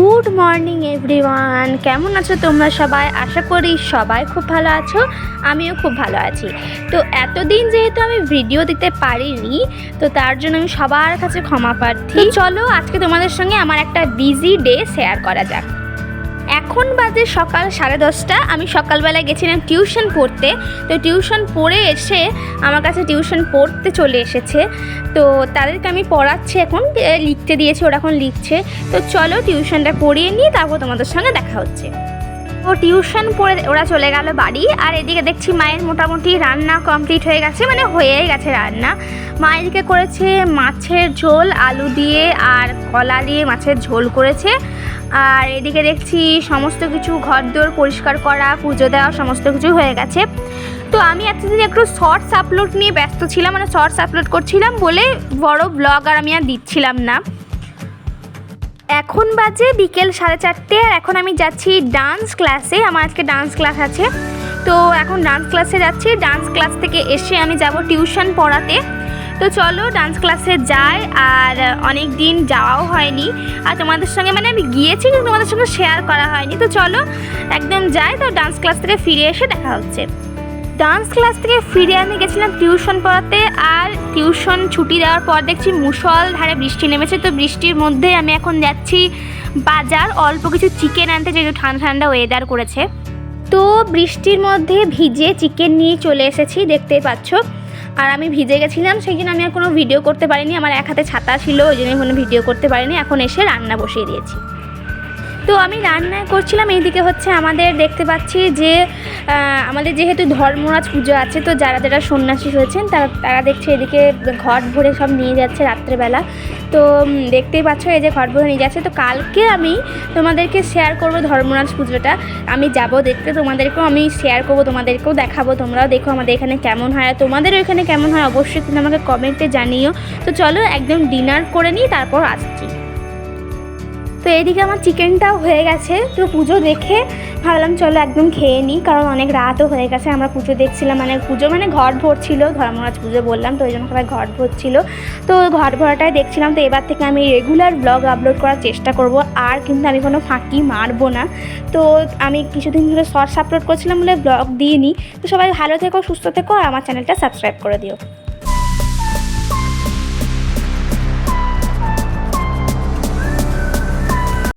Good morning everyone, কেমন আছো তোমরা সবাই? আশা করি সবাই খুব ভালো আছো, আমিও খুব ভালো আছি। তো এতদিন যেহেতু আমি ভিডিও দিতে পারিনি, তো তার জন্য আমি সবার কাছে ক্ষমা প্রার্থী। চলো আজকে তোমাদের সঙ্গে আমার একটা বিজি ডে শেয়ার করা যাক। এখন বাজে সকাল 10:30। আমি সকালবেলায় গেছিলাম টিউশন পড়তে। তো টিউশন পড়ে এসে আমার কাছে টিউশন পড়তে চলে এসেছে, তো তাদেরকে আমি পড়াচ্ছি, এখন লিখতে দিয়েছি, ওরা এখন লিখছে। তো চলো টিউশনটা পড়িয়ে নিয়ে তারপর তোমাদের সঙ্গে দেখা হচ্ছে। তো টিউশন পড়ে ওরা চলে গেল বাড়ি, আর এদিকে দেখছি মায়ের মোটামুটি রান্না কমপ্লিট হয়ে গেছে, মানে হয়েই গেছে রান্না। মা এদিকে করেছে মাছের ঝোল, আলু দিয়ে আর কলা দিয়ে মাছের ঝোল করেছে। আর এদিকে দেখছি সমস্ত কিছু ঘরদোর পরিষ্কার করা, পুজো দেওয়া সমস্ত কিছু হয়ে গেছে। তো আমি এতদিন একটু শর্টস আপলোড নিয়ে ব্যস্ত ছিলাম, মানে শর্টস আপলোড করছিলাম বলে বড় ব্লগ আর আমি আর দিচ্ছিলাম না। এখন বাজে বিকেল 4:30, আর এখন আমি যাচ্ছি ডান্স ক্লাসে। আমার আজকে ডান্স ক্লাস আছে, তো এখন ডান্স ক্লাসে যাচ্ছি। ডান্স ক্লাস থেকে এসে আমি যাব টিউশন পড়াতে। তো চলো ডান্স ক্লাসে যাই, আর অনেক দিন যাওয়াও হয়নি, আর তোমাদের সঙ্গে মানে আমি গিয়েছি কিন্তু তোমাদের সঙ্গে শেয়ার করা হয়নি। তো চলো একদম যাই। তো ডান্স ক্লাস থেকে ফিরে এসে দেখা হচ্ছে। ডান্স ক্লাস থেকে ফিরে আমি গেছিলাম টিউশন পড়াতে, আর টিউশন ছুটি দেওয়ার পর দেখছি মুষলধারে বৃষ্টি নেমেছে। তো বৃষ্টির মধ্যে আমি এখন যাচ্ছি বাজার অল্প কিছু চিকেন আনতে, যেহেতু ঠান্ডা ঠান্ডা ওয়েদার করেছে। তো বৃষ্টির মধ্যে ভিজে চিকেন নিয়ে চলে এসেছি, দেখতেই পাচ্ছ। আর আমি ভিজে গেছিলাম, সেই জন্য আমি আর কোনো ভিডিও করতে পারিনি। আমার এক হাতে ছাতা ছিল, ওই জন্য কোনো ভিডিও করতে পারিনি। এখন এসে রান্না বসিয়ে দিয়েছি। তো আমি রান্না করছিলাম, এইদিকে হচ্ছে আমাদের দেখতে পাচ্ছি যে আমাদের যেহেতু ধর্মরাজ পুজো আছে, তো যারা যারা সন্ন্যাসী হয়েছেন তারা দেখছে এদিকে ঘট ভরে সব নিয়ে যাচ্ছে রাত্রেবেলা। তো দেখতেই পাচ্ছ এই যে ঘট ভরে নিয়ে যাচ্ছে। তো কালকে আমি তোমাদেরকে শেয়ার করব ধর্মরাজ পুজোটা, আমি যাব দেখতে, তোমাদেরকেও আমি শেয়ার করব, তোমাদেরকেও দেখাবো। তোমরাও দেখো আমাদের এখানে কেমন হয়, আর তোমাদের ওইখানে কেমন হয় অবশ্যই কিন্তু আমাকে কমেন্টে জানিও। তো চলো একদম ডিনার করে নিই, তারপর আসছি। তো এইদিকে আমার চিকেনটাও হয়ে গেছে। তো পুজো দেখে ভাবলাম চলো একদম খেয়ে নিই, কারণ অনেক রাতও হয়ে গেছে। আমরা পুজো দেখছিলাম, পুজো মানে ঘট ভরছিল, ধর্মরাজ পুজো বললাম, তো ওই জন্য সবাই ঘট ভরছিল। তো ঘট ভরাটাই দেখছিলাম। তো এবার থেকে আমি রেগুলার ব্লগ আপলোড করার চেষ্টা করব, আর কিন্তু আমি কোনো ফাঁকি মারবো না। তো আমি কিছুদিন ধরে শর্টস আপলোড করছিলাম বলে ব্লগ দিয়ে নিই। তো সবাই ভালো থেকো, সুস্থ থেকো, আর আমার চ্যানেলটা সাবস্ক্রাইব করে দিও।